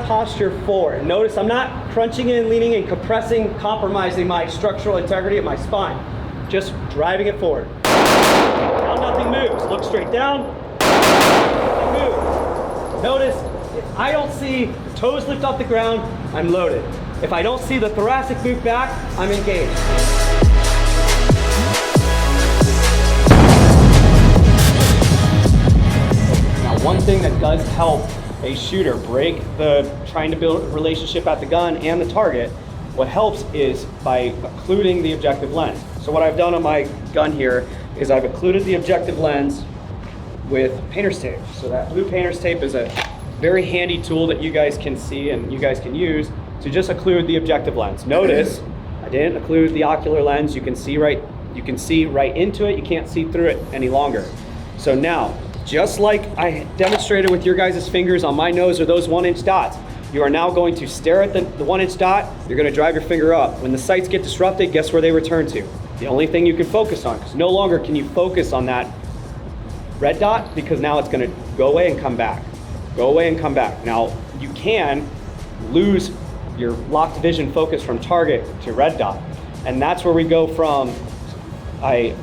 Posture forward. Notice I'm not crunching in, leaning in, compressing, compromising my structural integrity of my spine. Just driving it forward. Now nothing moves. Look straight down. Nothing moves. Notice if I don't see the toes lift off the ground, I'm loaded. If I don't see the thoracic move back, I'm engaged. Now one thing that does help a shooter break the trying to build a relationship at the gun and the target, what helps is by occluding the objective lens. So what I've done on my gun here is I've occluded the objective lens with painter's tape. So that blue painter's tape is a very handy tool that you guys can see and you guys can use to just occlude the objective lens. Notice I didn't occlude the ocular lens. You can see right into it. You can't see through it any longer. So now, just like I demonstrated with your guys' fingers on my nose or those 1-inch dots, you are now going to stare at the 1-inch dot, you're gonna drive your finger up. When the sights get disrupted, guess where they return to? The only thing you can focus on, because no longer can you focus on that red dot, because now it's gonna go away and come back. Go away and come back. Now, you can lose your locked vision focus from target to red dot. And that's where we go from, I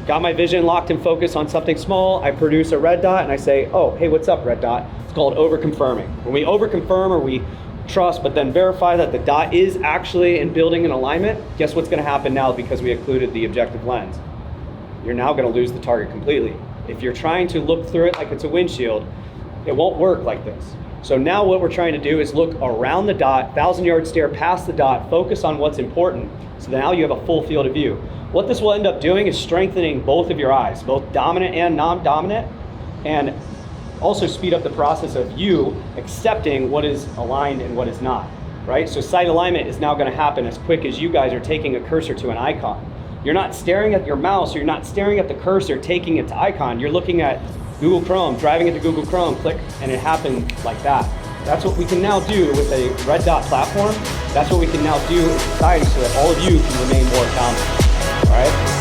got my vision locked and focused on something small, I produce a red dot and I say, oh, hey, what's up, red dot? It's called over-confirming. When we over-confirm or we trust but then verify that the dot is actually in building an alignment, guess what's gonna happen now because we occluded the objective lens? You're now gonna lose the target completely. If you're trying to look through it like it's a windshield, it won't work like this. So now what we're trying to do is look around the dot, 1,000-yard stare past the dot, focus on what's important, so now you have a full field of view. What this will end up doing is strengthening both of your eyes, both dominant and non-dominant, and also speed up the process of you accepting what is aligned and what is not, right? So sight alignment is now gonna happen as quick as you guys are taking a cursor to an icon. You're not staring at your mouse, you're not staring at the cursor, taking it to icon, you're looking at Google Chrome, driving into Google Chrome, click, and it happened like that. That's what we can now do with a red dot platform. That's what we can now do in society so that all of you can remain more accountable. All right?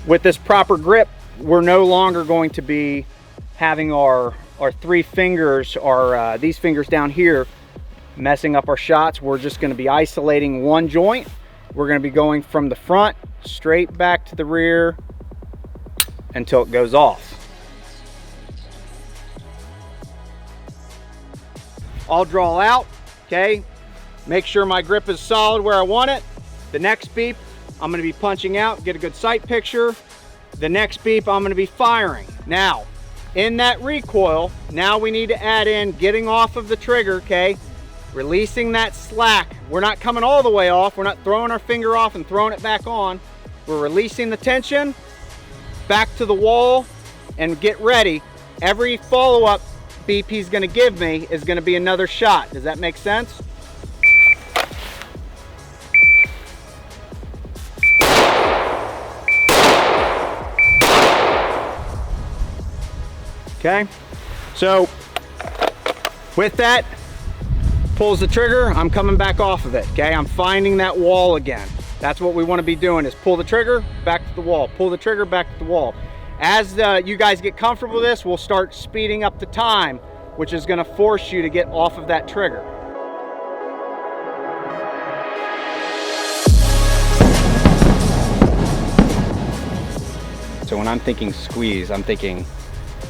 With this proper grip, we're no longer going to be having our three fingers, these fingers down here, messing up our shots. We're just going to be isolating one joint. We're going to be going from the front straight back to the rear until it goes off. I'll draw out, okay? Make sure my grip is solid where I want it. The next beep, I'm going to be punching out, get a good sight picture. The next beep, I'm going to be firing. Now, in that recoil, now we need to add in getting off of the trigger, okay? Releasing that slack. We're not coming all the way off. We're not throwing our finger off and throwing it back on. We're releasing the tension, back to the wall, and get ready. Every follow-up beep he's going to give me is going to be another shot. Does that make sense? Okay, so with that, pulls the trigger, I'm coming back off of it. Okay, I'm finding that wall again. That's what we want to be doing, is pull the trigger, back to the wall, pull the trigger, back to the wall. As you guys get comfortable with this, we'll start speeding up the time, which is going to force you to get off of that trigger. So when I'm thinking squeeze, I'm thinking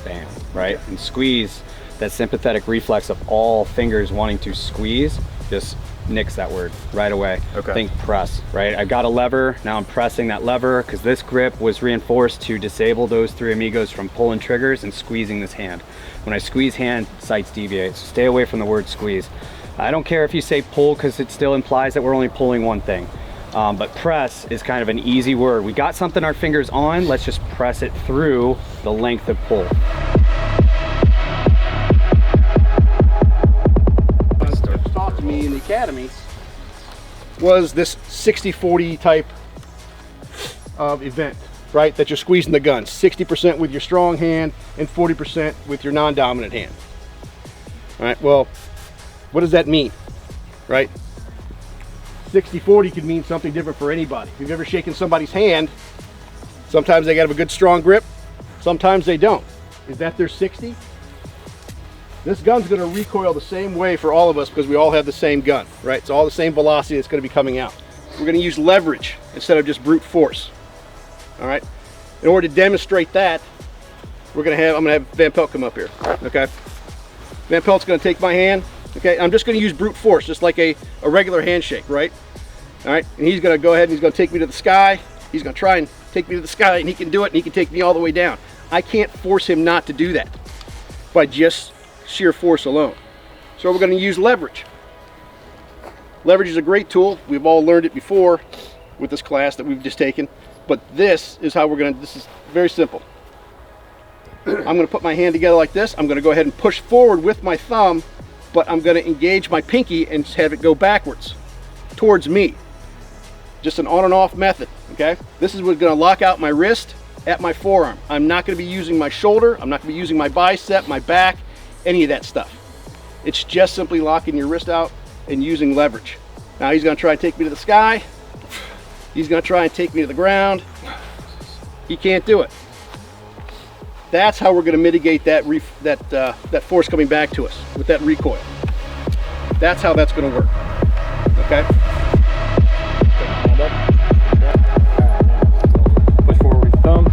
bam, right? And squeeze, that sympathetic reflex of all fingers wanting to squeeze, just nix that word right away. Okay. Think press, right? I've got a lever, now I'm pressing that lever because this grip was reinforced to disable those three amigos from pulling triggers and squeezing this hand. When I squeeze hand, sights deviate, so stay away from the word squeeze. I don't care if you say pull because it still implies that we're only pulling one thing. But press is kind of an easy word. We got something our fingers on, let's just press it through the length of pull. Taught to me in the academy was this 60-40 type of event, right? That you're squeezing the gun 60% with your strong hand and 40% with your non-dominant hand. All right, well, what does that mean, right? 60-40 could mean something different for anybody. If you've ever shaken somebody's hand, sometimes they got a good strong grip, sometimes they don't. Is that their 60? This gun's going to recoil the same way for all of us because we all have the same gun, right? It's all the same velocity that's going to be coming out. We're going to use leverage instead of just brute force. All right. In order to demonstrate that, I'm going to have Van Pelt come up here. Okay. Van Pelt's going to take my hand. Okay. I'm just going to use brute force, just like a regular handshake, right? All right. And he's going to go ahead and he's going to take me to the sky. He's going to try and take me to the sky, and he can do it, and he can take me all the way down. I can't force him not to do that by just sheer force alone. So we're going to use leverage. Leverage is a great tool. We've all learned it before with this class that we've just taken, but this is how we're going to, this is very simple. I'm going to put my hand together like this. I'm going to go ahead and push forward with my thumb, but I'm going to engage my pinky and have it go backwards towards me. Just an on and off method, okay? This is what's going to lock out my wrist at my forearm. I'm not going to be using my shoulder. I'm not going to be using my bicep, my back, any of that stuff. It's just simply locking your wrist out and using leverage. Now he's going to try and take me to the sky. He's going to try and take me to the ground. He can't do it. That's how we're going to mitigate that force coming back to us with that recoil. That's how that's going to work. Okay. Push forward with thumb.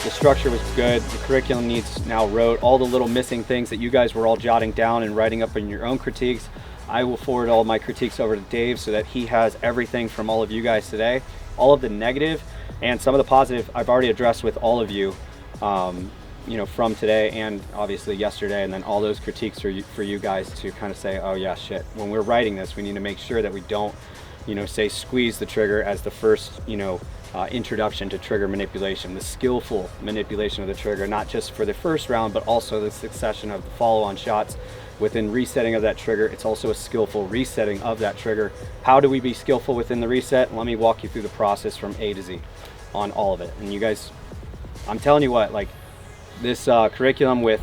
The structure was good. The curriculum needs now wrote. All the little missing things that you guys were all jotting down and writing up in your own critiques, I will forward all my critiques over to Dave so that he has everything from all of you guys today. All of the negative and some of the positive I've already addressed with all of you, you know, from today and obviously yesterday, and then all those critiques for you guys to kind of say, oh yeah, shit, when we're writing this, we need to make sure that we don't, you know, say squeeze the trigger as the first, you know, introduction to trigger manipulation, the skillful manipulation of the trigger, not just for the first round, but also the succession of the follow-on shots. Within resetting of that trigger, it's also a skillful resetting of that trigger. How do we be skillful within the reset? Let me walk you through the process from A to Z on all of it. And you guys, I'm telling you what, like this curriculum with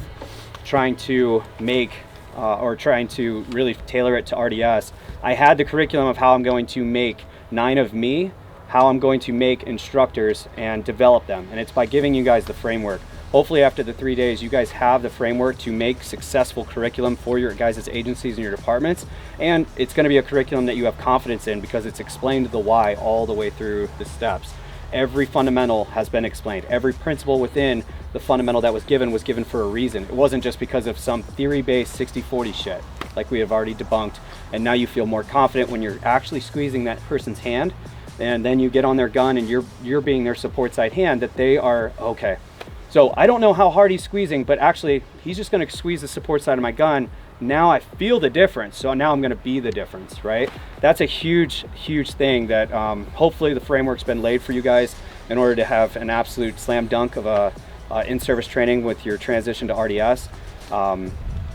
trying to make or trying to really tailor it to RDS, I had the curriculum of how I'm going to make 9 of me, how I'm going to make instructors and develop them. And it's by giving you guys the framework. Hopefully after the 3 days, you guys have the framework to make successful curriculum for your guys' agencies and your departments. And it's going to be a curriculum that you have confidence in because it's explained the why all the way through the steps. Every fundamental has been explained. Every principle within the fundamental that was given for a reason. It wasn't just because of some theory-based 60-40 shit like we have already debunked. And now you feel more confident when you're actually squeezing that person's hand, and then you get on their gun and you're being their support side hand, that they are okay. So I don't know how hard he's squeezing, but actually he's just going to squeeze the support side of my gun. Now I feel the difference, so now I'm going to be the difference, right? That's a huge thing that hopefully the framework's been laid for you guys in order to have an absolute slam dunk of a in-service training with your transition to RDS.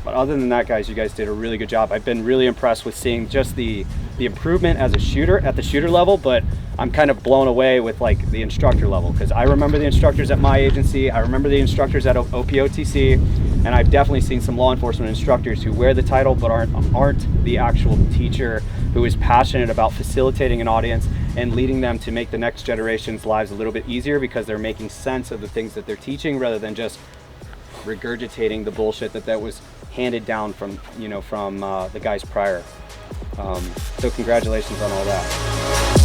But other than that, guys, you guys did a really good job. I've been really impressed with seeing just the improvement as a shooter at the shooter level, but I'm kind of blown away with like the instructor level, because I remember the instructors at my agency, I remember the instructors at OPOTC, and I've definitely seen some law enforcement instructors who wear the title but aren't the actual teacher who is passionate about facilitating an audience and leading them to make the next generation's lives a little bit easier, because they're making sense of the things that they're teaching rather than just regurgitating the bullshit that was handed down from the guys prior. So congratulations on all that.